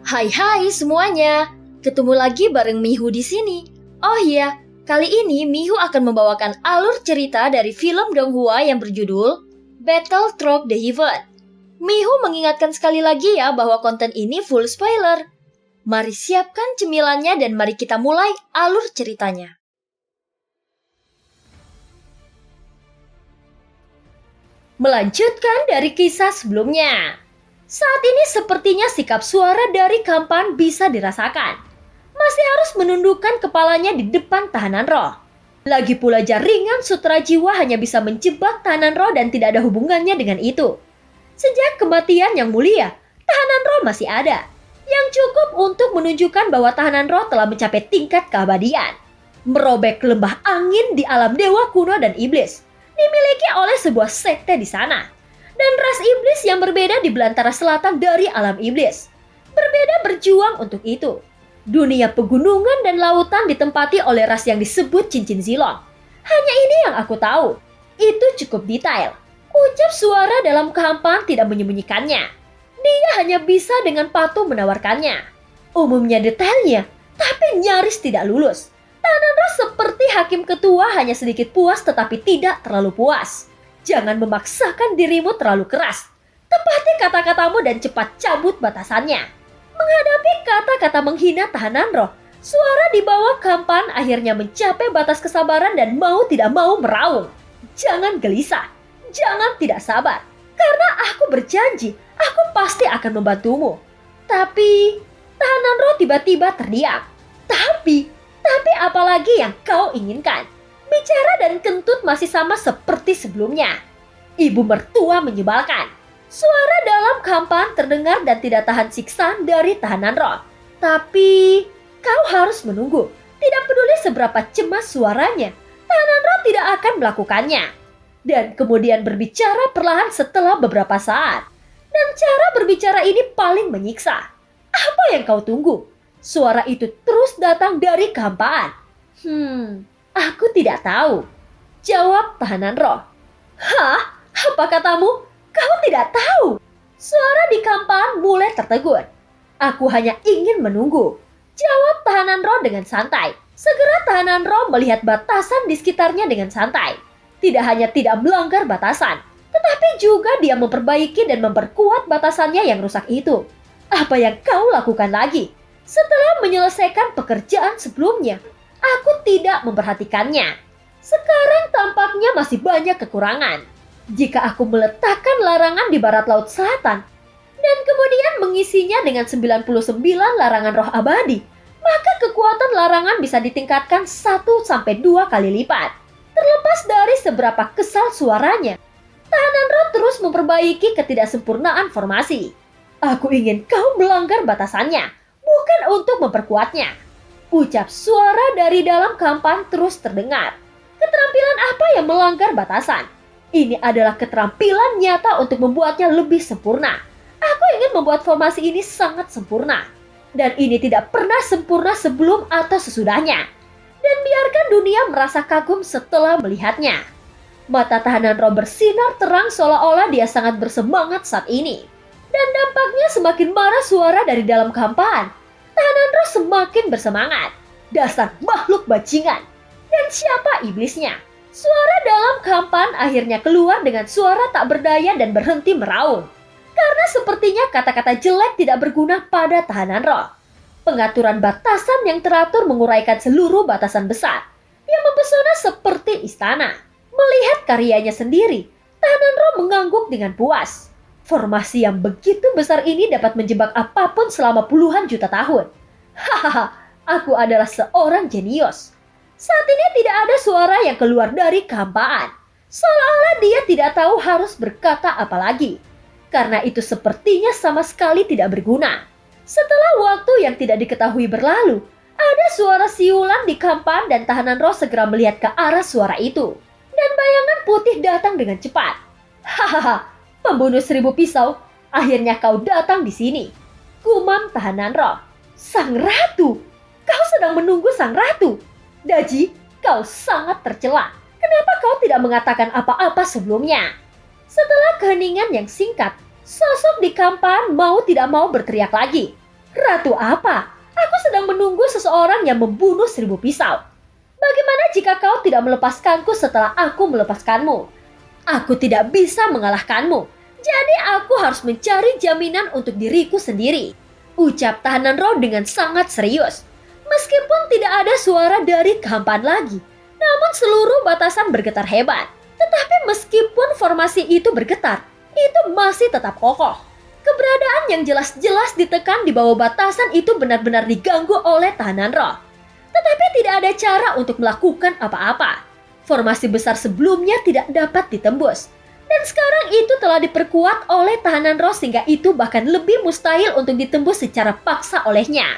Hai semuanya, ketemu lagi bareng Mihu di sini. Oh iya, kali ini Mihu akan membawakan alur cerita dari film Donghua yang berjudul Battle Through the Heaven. Mihu mengingatkan sekali lagi ya bahwa konten ini full spoiler. Mari siapkan cemilannya dan mari kita mulai alur ceritanya. Melanjutkan dari kisah sebelumnya. Saat ini sepertinya sikap suara dari Kampan bisa dirasakan. Masih harus menundukkan kepalanya di depan tahanan roh. Lagi pula jaringan sutra jiwa hanya bisa menjebak tahanan roh dan tidak ada hubungannya dengan itu. Sejak kematian yang mulia, tahanan roh masih ada. Yang cukup untuk menunjukkan bahwa tahanan roh telah mencapai tingkat keabadian. Merobek lembah angin di alam dewa kuno dan iblis. Dimiliki oleh sebuah sekte di sana. Dan ras iblis yang berbeda di belantara selatan dari alam iblis. Berbeda berjuang untuk itu. Dunia pegunungan dan lautan ditempati oleh ras yang disebut cincin Zilong. Hanya ini yang aku tahu. Itu cukup detail. Ucap suara dalam kehampaan tidak menyembunyikannya. Dia hanya bisa dengan patuh menawarkannya. Umumnya detailnya, tapi nyaris tidak lulus. Tahanan roh seperti hakim ketua hanya sedikit puas tetapi tidak terlalu puas. Jangan memaksakan dirimu terlalu keras. Tepati kata-katamu dan cepat cabut batasannya. Menghadapi kata-kata menghina tahanan roh, suara di bawah Kampan akhirnya mencapai batas kesabaran dan mau tidak mau meraung. Jangan gelisah, jangan tidak sabar. Karena aku berjanji, aku pasti akan membantumu. Tapi, tahanan roh tiba-tiba terdiam. Tapi apalagi yang kau inginkan? Bicara dan kentut masih sama seperti sebelumnya. Ibu mertua menyebalkan. Suara dalam Kampan terdengar dan tidak tahan siksaan dari tahanan roh. Tapi, kau harus menunggu. Tidak peduli seberapa cemas suaranya, tahanan roh tidak akan melakukannya. Dan kemudian berbicara perlahan setelah beberapa saat. Dan cara berbicara ini paling menyiksa. Apa yang kau tunggu? Suara itu terus datang dari kehampaan. Aku tidak tahu. Jawab tahanan roh. Hah? Apa katamu? Kau tidak tahu? Suara di kehampaan mulai tertegun. Aku hanya ingin menunggu. Jawab tahanan roh dengan santai. Segera tahanan roh melihat batasan di sekitarnya dengan santai. Tidak hanya tidak melanggar batasan, tetapi juga dia memperbaiki dan memperkuat batasannya yang rusak itu. Apa yang kau lakukan lagi? Setelah menyelesaikan pekerjaan sebelumnya, aku tidak memperhatikannya. Sekarang tampaknya masih banyak kekurangan. Jika aku meletakkan larangan di barat laut selatan, dan kemudian mengisinya dengan 99 larangan roh abadi, maka kekuatan larangan bisa ditingkatkan 1-2 kali lipat. Terlepas dari seberapa kesal suaranya, tahanan roh terus memperbaiki ketidaksempurnaan formasi. Aku ingin kau melanggar batasannya, bukan untuk memperkuatnya. Ucap suara dari dalam Kampan terus terdengar. Keterampilan apa yang melanggar batasan? Ini adalah keterampilan nyata untuk membuatnya lebih sempurna. Aku ingin membuat formasi ini sangat sempurna. Dan ini tidak pernah sempurna sebelum atau sesudahnya. Dan biarkan dunia merasa kagum setelah melihatnya. Mata tahanan roh bersinar terang seolah-olah dia sangat bersemangat saat ini. Dan dampaknya semakin marah suara dari dalam kehampaan. Tahanan roh semakin bersemangat. Dasar makhluk bajingan. Dan siapa iblisnya? Suara dalam Kampan akhirnya keluar dengan suara tak berdaya dan berhenti meraung. Karena sepertinya kata-kata jelek tidak berguna pada tahanan roh. Pengaturan batasan yang teratur menguraikan seluruh batasan besar. Yang mempesona seperti istana. Melihat karyanya sendiri, tahanan roh mengangguk dengan puas. Formasi yang begitu besar ini dapat menjebak apapun selama puluhan juta tahun. Hahaha, aku adalah seorang jenius. Saat ini tidak ada suara yang keluar dari kehampaan. Seolah-olah dia tidak tahu harus berkata apa lagi. Karena itu sepertinya sama sekali tidak berguna. Setelah waktu yang tidak diketahui berlalu, ada suara siulan di Kampan dan tahanan roh segera melihat ke arah suara itu. Dan bayangan putih datang dengan cepat. Hahaha, pembunuh 1000 pisau, akhirnya kau datang di sini. Gumam tahanan roh. Sang ratu, kau sedang menunggu sang ratu. Daji, kau sangat tercela. Kenapa kau tidak mengatakan apa-apa sebelumnya? Setelah keheningan yang singkat, sosok di Kampan mau tidak mau berteriak lagi. Ratu apa? Aku sedang menunggu seseorang yang membunuh 1000 pisau. Bagaimana jika kau tidak melepaskanku setelah aku melepaskanmu? Aku tidak bisa mengalahkanmu. Jadi aku harus mencari jaminan untuk diriku sendiri. Ucap tahanan roh dengan sangat serius. Meskipun tidak ada suara dari kehampaan lagi, namun seluruh batasan bergetar hebat. Tetapi meskipun formasi itu bergetar, itu masih tetap kokoh. Keberadaan yang jelas-jelas ditekan di bawah batasan itu benar-benar diganggu oleh tahanan roh. Tetapi tidak ada cara untuk melakukan apa-apa. Formasi besar sebelumnya tidak dapat ditembus. Dan sekarang itu telah diperkuat oleh tahanan roh sehingga itu bahkan lebih mustahil untuk ditembus secara paksa olehnya.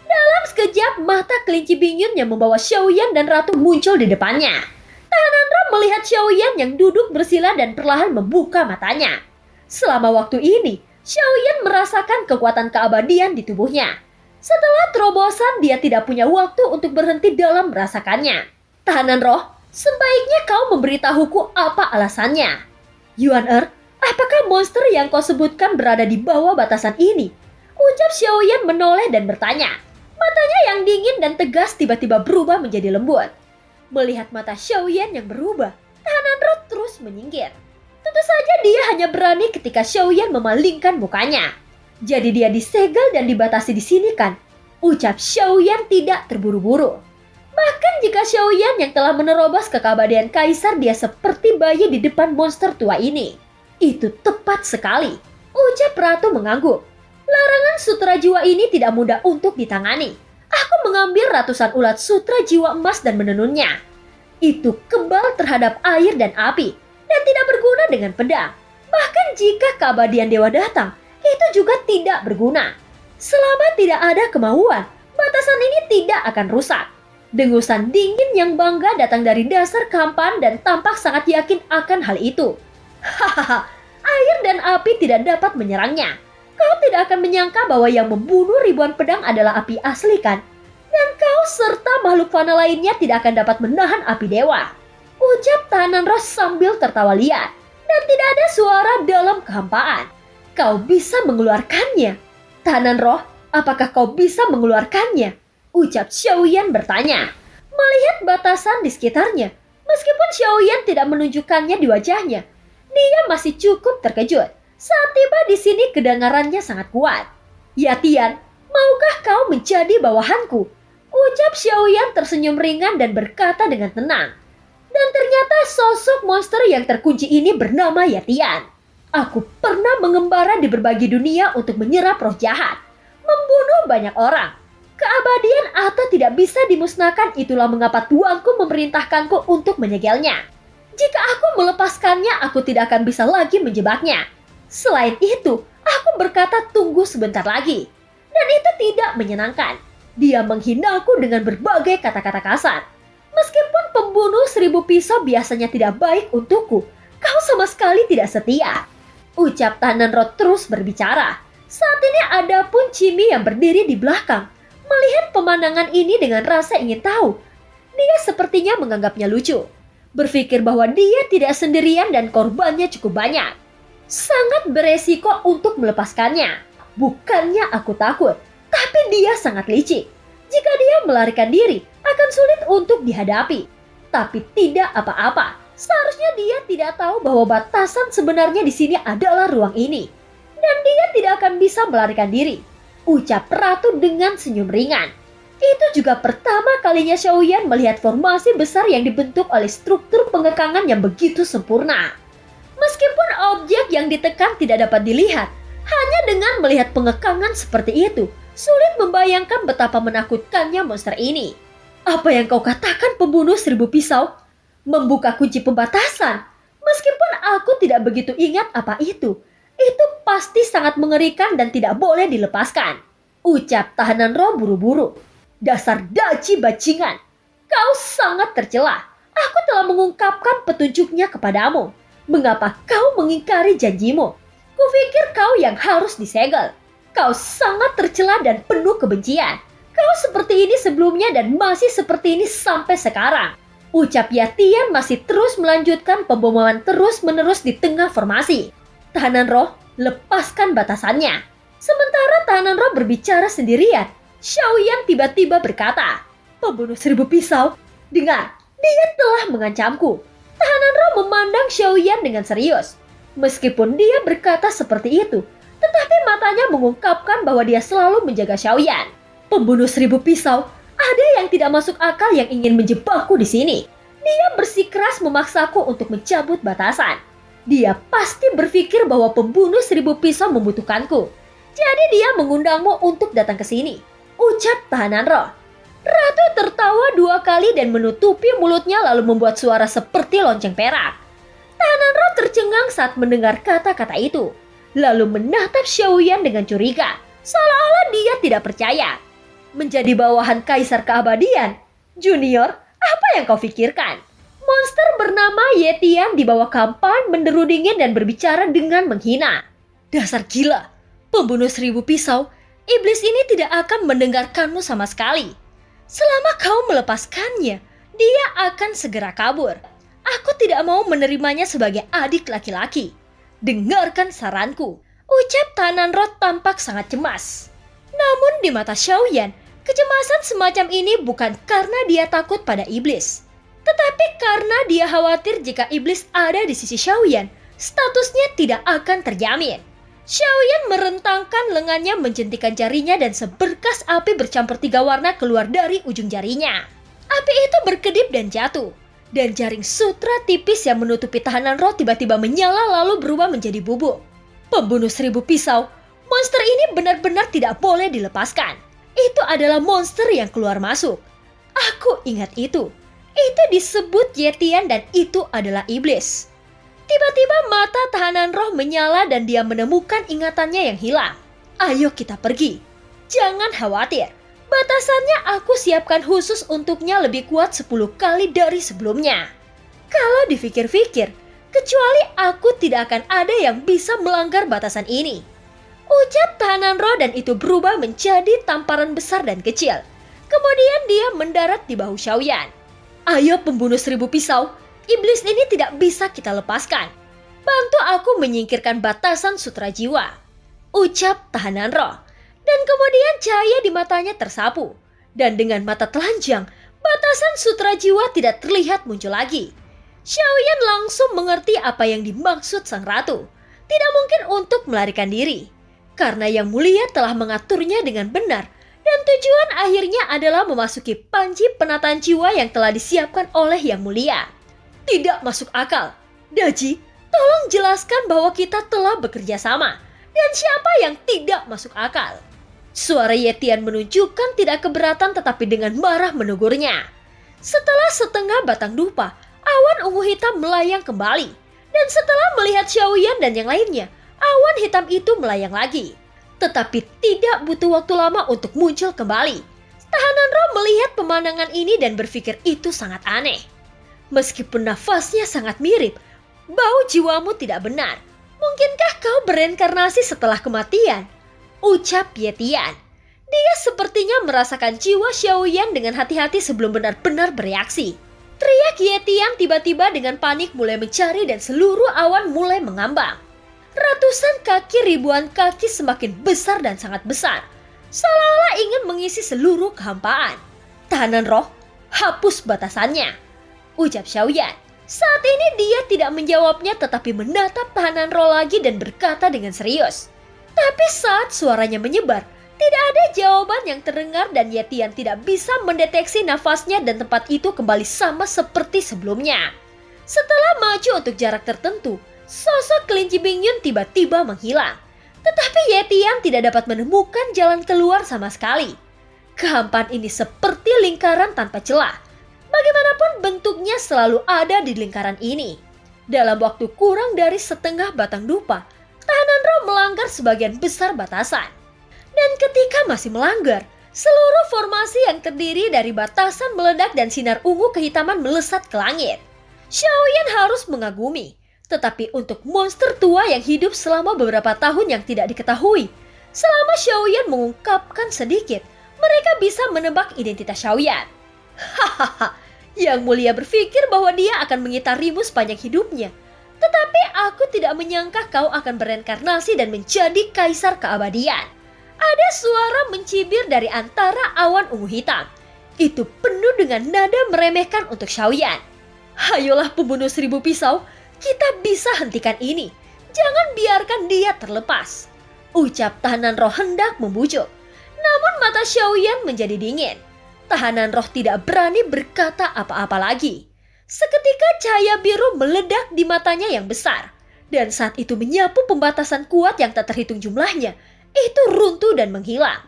Dalam sekejap, mata kelinci Bingyun yang membawa Xiaoyan dan Ratu muncul di depannya. Tahanan roh melihat Xiaoyan yang duduk bersila dan perlahan membuka matanya. Selama waktu ini, Xiaoyan merasakan kekuatan keabadian di tubuhnya. Setelah terobosan, dia tidak punya waktu untuk berhenti dalam merasakannya. Tahanan roh, sebaiknya kau memberitahuku apa alasannya. Yuan apakah monster yang kau sebutkan berada di bawah batasan ini? Ucap Xiaoyan menoleh dan bertanya. Matanya yang dingin dan tegas tiba-tiba berubah menjadi lembut. Melihat mata Xiaoyan yang berubah, tahanan roh terus menyingkir. Tentu saja dia hanya berani ketika Xiaoyan memalingkan mukanya. Jadi dia disegel dan dibatasi di sini kan? Ucap Xiaoyan tidak terburu-buru. Bahkan jika Xiaoyan yang telah menerobos ke keabadian kaisar, dia seperti bayi di depan monster tua ini. Itu tepat sekali. Ucap Ratu mengangguk. Larangan sutra jiwa ini tidak mudah untuk ditangani. Aku mengambil ratusan ulat sutra jiwa emas dan menenunnya. Itu kebal terhadap air dan api, dan tidak berguna dengan pedang. Bahkan jika keabadian dewa datang, itu juga tidak berguna. Selama tidak ada kemauan, batasan ini tidak akan rusak. Dengusan dingin yang bangga datang dari dasar kehampaan dan tampak sangat yakin akan hal itu. Hahaha, air dan api tidak dapat menyerangnya. Kau tidak akan menyangka bahwa yang membunuh ribuan pedang adalah api asli kan? Dan kau serta makhluk fana lainnya tidak akan dapat menahan api dewa. Ucap tahanan roh sambil tertawa liar. Dan tidak ada suara dalam kehampaan. Kau bisa mengeluarkannya. Tahanan roh, apakah kau bisa mengeluarkannya? Ucap Xiaoyan bertanya. Melihat batasan di sekitarnya, meskipun Xiaoyan tidak menunjukkannya di wajahnya, dia masih cukup terkejut. Saat tiba di sini kedengarannya sangat kuat. Ya Tian, maukah kau menjadi bawahanku? Ucap Xiaoyan tersenyum ringan dan berkata dengan tenang. Dan ternyata sosok monster yang terkunci ini bernama Yatian. Aku pernah mengembara di berbagai dunia untuk menyerap roh jahat, membunuh banyak orang. Keabadian atau tidak bisa dimusnahkan, itulah mengapa tuanku memerintahkanku untuk menyegelnya. Jika aku melepaskannya, aku tidak akan bisa lagi menjebaknya. Selain itu, aku berkata tunggu sebentar lagi. Dan itu tidak menyenangkan. Dia menghinaku dengan berbagai kata-kata kasar. Meskipun pembunuh 1000 pisau biasanya tidak baik untukku, kau sama sekali tidak setia. Ucap tahanan roh terus berbicara. Saat ini ada pun Cimi yang berdiri di belakang. Melihat pemandangan ini dengan rasa ingin tahu. Dia sepertinya menganggapnya lucu. Berpikir bahwa dia tidak sendirian dan korbannya cukup banyak. Sangat beresiko untuk melepaskannya. Bukannya aku takut, tapi dia sangat licik. Jika dia melarikan diri, akan sulit untuk dihadapi. Tapi tidak apa-apa. Seharusnya dia tidak tahu bahwa batasan sebenarnya di sini adalah ruang ini. Dan dia tidak akan bisa melarikan diri. Ucap Ratu dengan senyum ringan. Itu juga pertama kalinya Xiaoyan melihat formasi besar yang dibentuk oleh struktur pengekangan yang begitu sempurna. Meskipun objek yang ditekan tidak dapat dilihat, hanya dengan melihat pengekangan seperti itu, sulit membayangkan betapa menakutkannya monster ini. Apa yang kau katakan pembunuh 1000 pisau? Membuka kunci pembatasan. Meskipun aku tidak begitu ingat apa itu pasti sangat mengerikan dan tidak boleh dilepaskan. Ucap tahanan roh buru-buru. Dasar daci bajingan. Kau sangat tercela. Aku telah mengungkapkan petunjuknya kepadamu. Mengapa kau mengingkari janjimu? Kupikir kau yang harus disegel. Kau sangat tercela dan penuh kebencian. Kau seperti ini sebelumnya dan masih seperti ini sampai sekarang. Ucap Yatian masih terus melanjutkan pemboman terus-menerus di tengah formasi. Tahanan roh, lepaskan batasannya. Sementara tahanan roh berbicara sendirian, Xiaoyan tiba-tiba berkata, "Pembunuh 1000 pisau, dengar, dia telah mengancamku." Tahanan roh memandang Xiaoyan dengan serius. Meskipun dia berkata seperti itu, tetapi matanya mengungkapkan bahwa dia selalu menjaga Xiaoyan. "Pembunuh 1000 pisau, ada yang tidak masuk akal yang ingin menjebakku di sini." Dia bersikeras memaksaku untuk mencabut batasan. Dia pasti berpikir bahwa pembunuh 1000 pisau membutuhkanku. Jadi dia mengundangmu untuk datang ke sini, ucap tahanan roh. Ratu tertawa 2 kali dan menutupi mulutnya lalu membuat suara seperti lonceng perak. Tahanan roh tercengang saat mendengar kata-kata itu, lalu menatap Xiaoyan dengan curiga, seolah-olah dia tidak percaya. "Menjadi bawahan Kaisar Keabadian, Junior, apa yang kau pikirkan?" Monster bernama Yetian di bawah kampan menderu dingin dan berbicara dengan menghina. "Dasar gila, pembunuh 1000 pisau, iblis ini tidak akan mendengarkanmu sama sekali. Selama kau melepaskannya, dia akan segera kabur. Aku tidak mau menerimanya sebagai adik laki-laki. Dengarkan saranku," ucap tahanan roh tampak sangat cemas. Namun di mata Xiaoyan, kecemasan semacam ini bukan karena dia takut pada iblis, tetapi karena dia khawatir jika iblis ada di sisi Xiaoyan, statusnya tidak akan terjamin. Xiaoyan merentangkan lengannya menjentikan jarinya dan seberkas api bercampur 3 warna keluar dari ujung jarinya. Api itu berkedip dan jatuh, dan jaring sutra tipis yang menutupi tahanan roh tiba-tiba menyala lalu berubah menjadi bubuk. "Pembunuh 1000 pisau, monster ini benar-benar tidak boleh dilepaskan. Itu adalah monster yang keluar masuk. Aku ingat itu. Itu disebut Yetian dan itu adalah iblis." Tiba-tiba mata tahanan roh menyala dan dia menemukan ingatannya yang hilang. "Ayo kita pergi. Jangan khawatir. Batasannya aku siapkan khusus untuknya lebih kuat 10 kali dari sebelumnya." Kalau dipikir-pikir, kecuali aku tidak akan ada yang bisa melanggar batasan ini, ucap tahanan roh dan itu berubah menjadi tamparan besar dan kecil. Kemudian dia mendarat di bahu Xiaoyan. "Ayo pembunuh 1000 pisau, iblis ini tidak bisa kita lepaskan. Bantu aku menyingkirkan batasan sutra jiwa," ucap tahanan roh. Dan kemudian cahaya di matanya tersapu. Dan dengan mata telanjang, batasan sutra jiwa tidak terlihat muncul lagi. Xiaoyan langsung mengerti apa yang dimaksud sang ratu. Tidak mungkin untuk melarikan diri, karena Yang Mulia telah mengaturnya dengan benar. Dan tujuan akhirnya adalah memasuki panci penataan jiwa yang telah disiapkan oleh Yang Mulia. "Tidak masuk akal. Daji, tolong jelaskan bahwa kita telah bekerja sama. Dan siapa yang tidak masuk akal?" Suara Yetian menunjukkan tidak keberatan tetapi dengan marah menegurnya. Setelah setengah batang dupa, awan ungu hitam melayang kembali. Dan setelah melihat Xiaoyan dan yang lainnya, awan hitam itu melayang lagi. Tetapi tidak butuh waktu lama untuk muncul kembali. Tahanan roh melihat pemandangan ini dan berpikir itu sangat aneh. Meskipun nafasnya sangat mirip, bau jiwamu tidak benar. Mungkinkah kau bereinkarnasi setelah kematian? Ucap Yetian. Dia sepertinya merasakan jiwa Xiaoyan dengan hati-hati sebelum benar-benar bereaksi. Teriak Yetian tiba-tiba dengan panik mulai mencari dan seluruh awan mulai mengambang. Ratusan kaki, ribuan kaki semakin besar dan sangat besar, seolah-olah ingin mengisi seluruh kehampaan. "Tahanan roh, hapus batasannya," ucap Xiaoyan. Saat ini dia tidak menjawabnya tetapi menatap tahanan roh lagi dan berkata dengan serius. Tapi saat suaranya menyebar, tidak ada jawaban yang terdengar dan Yetian tidak bisa mendeteksi nafasnya dan tempat itu kembali sama seperti sebelumnya. Setelah maju untuk jarak tertentu, sosok kelinci Bingyun tiba-tiba menghilang. Tetapi Yetian tidak dapat menemukan jalan keluar sama sekali. Kehampaan ini seperti lingkaran tanpa celah. Bagaimanapun bentuknya selalu ada di lingkaran ini. Dalam waktu kurang dari setengah batang dupa, tahanan roh melanggar sebagian besar batasan. Dan ketika masih melanggar, seluruh formasi yang terdiri dari batasan meledak dan sinar ungu kehitaman melesat ke langit. Xiaoyan harus mengagumi. Tetapi untuk monster tua yang hidup selama beberapa tahun yang tidak diketahui, selama Xiaoyan mengungkapkan sedikit, mereka bisa menebak identitas Xiaoyan. Hahaha, Yang Mulia berpikir bahwa dia akan mengitarimu sepanjang hidupnya. Tetapi aku tidak menyangka kau akan bereinkarnasi dan menjadi kaisar keabadian. Ada suara mencibir dari antara awan ungu hitam. Itu penuh dengan nada meremehkan untuk Xiaoyan. Hayolah pembunuh 1000 pisau, kita bisa hentikan ini. Jangan biarkan dia terlepas. Ucap tahanan roh hendak membujuk. Namun mata Xiaoyan menjadi dingin. Tahanan roh tidak berani berkata apa-apa lagi. Seketika cahaya biru meledak di matanya yang besar. Dan saat itu menyapu pembatasan kuat yang tak terhitung jumlahnya. Itu runtuh dan menghilang.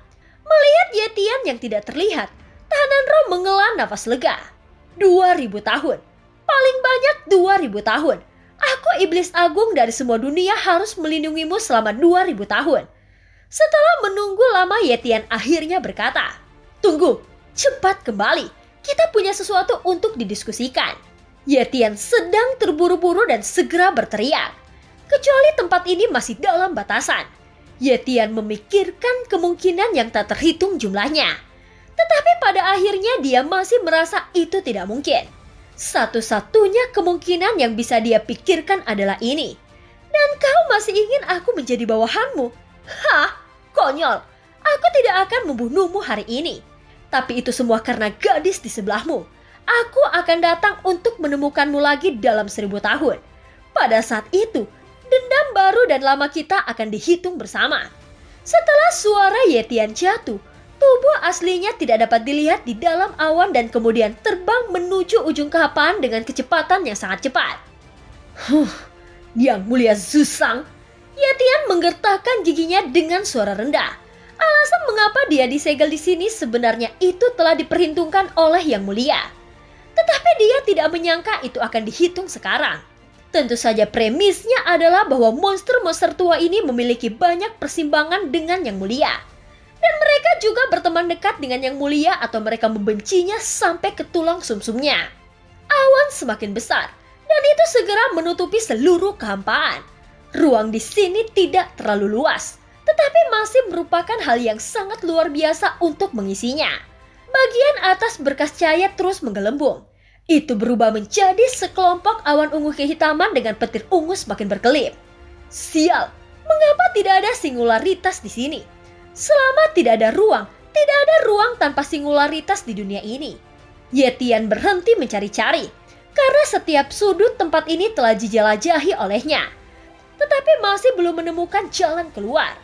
Melihat Yetian yang tidak terlihat, tahanan roh menghela nafas lega. 2000 tahun. Paling banyak 2000 tahun. Aku iblis agung dari semua dunia harus melindungimu selama 2000 tahun. Setelah menunggu lama, Yetian akhirnya berkata, "Tunggu, cepat kembali. Kita punya sesuatu untuk didiskusikan." Yetian sedang terburu-buru dan segera berteriak. Kecuali tempat ini masih dalam batasan. Yetian memikirkan kemungkinan yang tak terhitung jumlahnya. Tetapi pada akhirnya dia masih merasa itu tidak mungkin. Satu-satunya kemungkinan yang bisa dia pikirkan adalah ini. Dan kau masih ingin aku menjadi bawahanmu? Hah, konyol. Aku tidak akan membunuhmu hari ini. Tapi itu semua karena gadis di sebelahmu. Aku akan datang untuk menemukanmu lagi dalam 1000 tahun. Pada saat itu, dendam baru dan lama kita akan dihitung bersama. Setelah suara Yetian jatuh, tubuh aslinya tidak dapat dilihat di dalam awan dan kemudian terbang menuju ujung kehampaan dengan kecepatan yang sangat cepat. Yang mulia Zusang. Yetian menggertakkan giginya dengan suara rendah. Alasan mengapa dia disegel di sini sebenarnya itu telah diperhitungkan oleh Yang Mulia. Tetapi dia tidak menyangka itu akan dihitung sekarang. Tentu saja premisnya adalah bahwa monster-monster tua ini memiliki banyak persimpangan dengan Yang Mulia. Dan mereka juga berteman dekat dengan Yang Mulia atau mereka membencinya sampai ke tulang sumsumnya. Awan semakin besar dan itu segera menutupi seluruh kehampaan. Ruang di sini tidak terlalu luas, tetapi masih merupakan hal yang sangat luar biasa untuk mengisinya. Bagian atas berkas cahaya terus menggelembung. Itu berubah menjadi sekelompok awan ungu kehitaman dengan petir ungu semakin berkelip. Sial, mengapa tidak ada singularitas di sini? Selama tidak ada ruang tanpa singularitas di dunia ini. Yetian berhenti mencari-cari, karena setiap sudut tempat ini telah dijelajahi olehnya. Tetapi masih belum menemukan jalan keluar.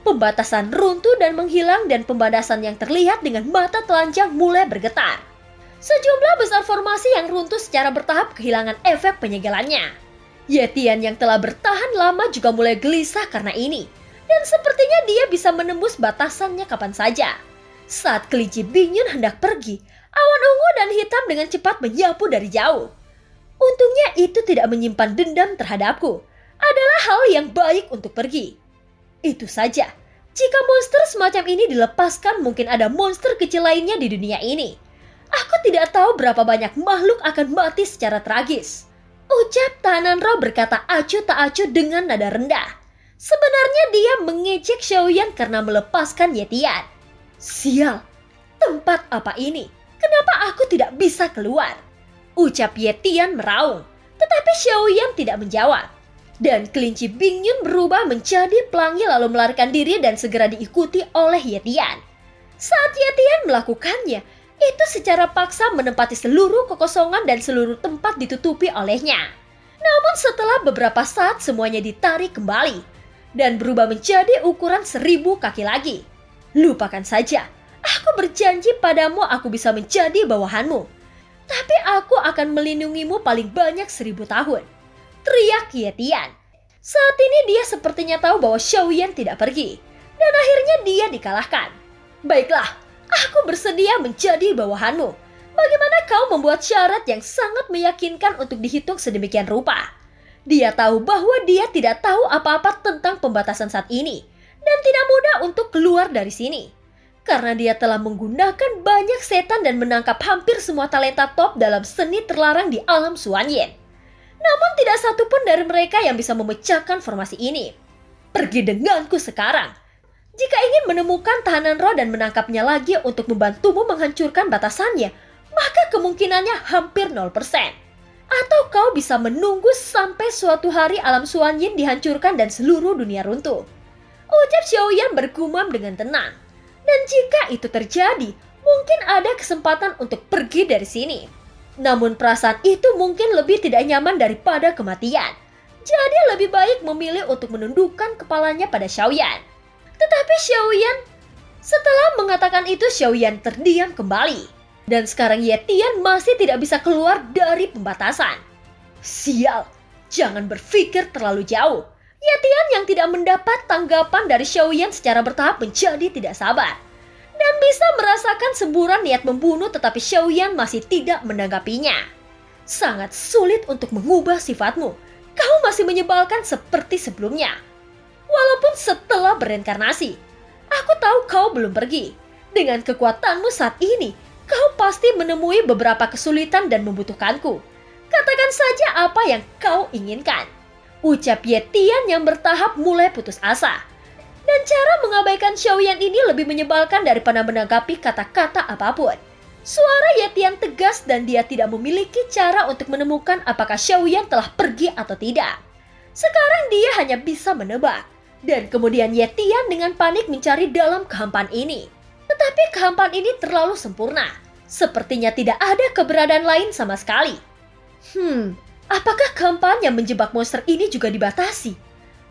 Pembatasan runtuh dan menghilang dan pembatasan yang terlihat dengan mata telanjang mulai bergetar. Sejumlah besar formasi yang runtuh secara bertahap kehilangan efek penyegelannya. Yetian yang telah bertahan lama juga mulai gelisah karena ini. Dan sepertinya dia bisa menembus batasannya kapan saja. Saat kelinci Bingyun hendak pergi, awan ungu dan hitam dengan cepat menyapu dari jauh. Untungnya itu tidak menyimpan dendam terhadapku. Adalah hal yang baik untuk pergi. Itu saja. Jika monster semacam ini dilepaskan, mungkin ada monster kecil lainnya di dunia ini. Aku tidak tahu berapa banyak makhluk akan mati secara tragis. Ucap tahanan roh berkata acuh tak acuh dengan nada rendah. Sebenarnya dia mengejek Xiaoyan karena melepaskan Yetian. Sial, tempat apa ini? Kenapa aku tidak bisa keluar? Ucap Yetian meraung, tetapi Xiaoyan tidak menjawab. Dan kelinci Bingyun berubah menjadi pelangi lalu melarikan diri dan segera diikuti oleh Yetian. Saat Yetian melakukannya, itu secara paksa menempati seluruh kekosongan dan seluruh tempat ditutupi olehnya. Namun setelah beberapa saat semuanya ditarik kembali dan berubah menjadi ukuran 1000 kaki lagi. Lupakan saja, aku berjanji padamu aku bisa menjadi bawahanmu. Tapi aku akan melindungimu paling banyak 1000 tahun. Teriak Yetian. Saat ini dia sepertinya tahu bahwa Xiaoyan tidak pergi. Dan akhirnya dia dikalahkan. Baiklah, aku bersedia menjadi bawahanmu. Bagaimana kau membuat syarat yang sangat meyakinkan untuk dihitung sedemikian rupa? Dia tahu bahwa dia tidak tahu apa-apa tentang pembatasan saat ini. Dan tidak mudah untuk keluar dari sini. Karena dia telah menggunakan banyak setan dan menangkap hampir semua talenta top dalam seni terlarang di alam Xuanyan. Namun tidak satu pun dari mereka yang bisa memecahkan formasi ini. Pergi denganku sekarang. Jika ingin menemukan tahanan roh dan menangkapnya lagi untuk membantumu menghancurkan batasannya, maka kemungkinannya hampir 0%. Atau kau bisa menunggu sampai suatu hari alam Suanyin dihancurkan dan seluruh dunia runtuh. Ucap Xiaoyan bergumam dengan tenang. Dan jika itu terjadi, mungkin ada kesempatan untuk pergi dari sini. Namun perasaan itu mungkin lebih tidak nyaman daripada kematian. Jadi lebih baik memilih untuk menundukkan kepalanya pada Xiaoyan. Tetapi setelah mengatakan itu Xiaoyan terdiam kembali. Dan sekarang Ye Tian masih tidak bisa keluar dari pembatasan. Sial, jangan berpikir terlalu jauh. Ye Tian yang tidak mendapat tanggapan dari Xiaoyan secara bertahap menjadi tidak sabar. Dan bisa merasakan semburan niat membunuh, tetapi Xiaoyan masih tidak menanggapinya. Sangat sulit untuk mengubah sifatmu. Kau masih menyebalkan seperti sebelumnya. Walaupun setelah bereinkarnasi, aku tahu kau belum pergi. Dengan kekuatanmu saat ini, kau pasti menemui beberapa kesulitan dan membutuhkanku. Katakan saja apa yang kau inginkan. Ucap Ye Tian yang bertahap mulai putus asa. Dan cara mengabaikan Xiaoyan ini lebih menyebalkan daripada menanggapi kata-kata apapun. Suara Ye Tian tegas dan dia tidak memiliki cara untuk menemukan apakah Xiaoyan telah pergi atau tidak. Sekarang dia hanya bisa menebak. Dan kemudian Ye Tian dengan panik mencari dalam kehampaan ini. Tetapi kehampaan ini terlalu sempurna. Sepertinya tidak ada keberadaan lain sama sekali. Apakah kehampaan yang menjebak monster ini juga dibatasi?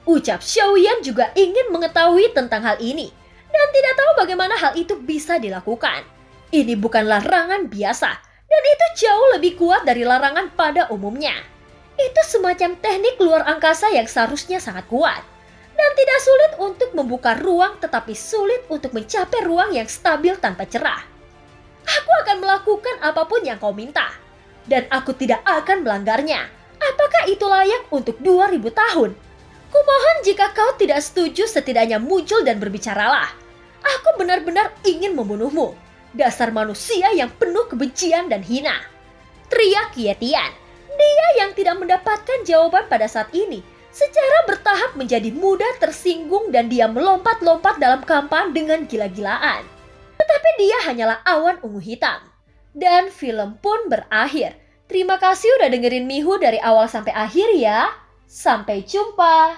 Ucap Xiaoyan juga ingin mengetahui tentang hal ini. Dan tidak tahu bagaimana hal itu bisa dilakukan. Ini bukan larangan biasa. Dan itu jauh lebih kuat dari larangan pada umumnya. Itu semacam teknik luar angkasa yang seharusnya sangat kuat. Dan tidak sulit untuk membuka ruang, tetapi sulit untuk mencapai ruang yang stabil tanpa cerah. Aku akan melakukan apapun yang kau minta. Dan aku tidak akan melanggarnya. Apakah itu layak untuk 2000 tahun? Kumohon jika kau tidak setuju, setidaknya muncul dan berbicaralah. Aku benar-benar ingin membunuhmu. Dasar manusia yang penuh kebencian dan hina. Teriak Ye Tian. Dia yang tidak mendapatkan jawaban pada saat ini secara bertahap menjadi mudah tersinggung dan dia melompat-lompat dalam kehampaan dengan gila-gilaan. Tetapi dia hanyalah awan ungu hitam. Dan film pun berakhir. Terima kasih udah dengerin Mihu dari awal sampai akhir ya. Sampai jumpa.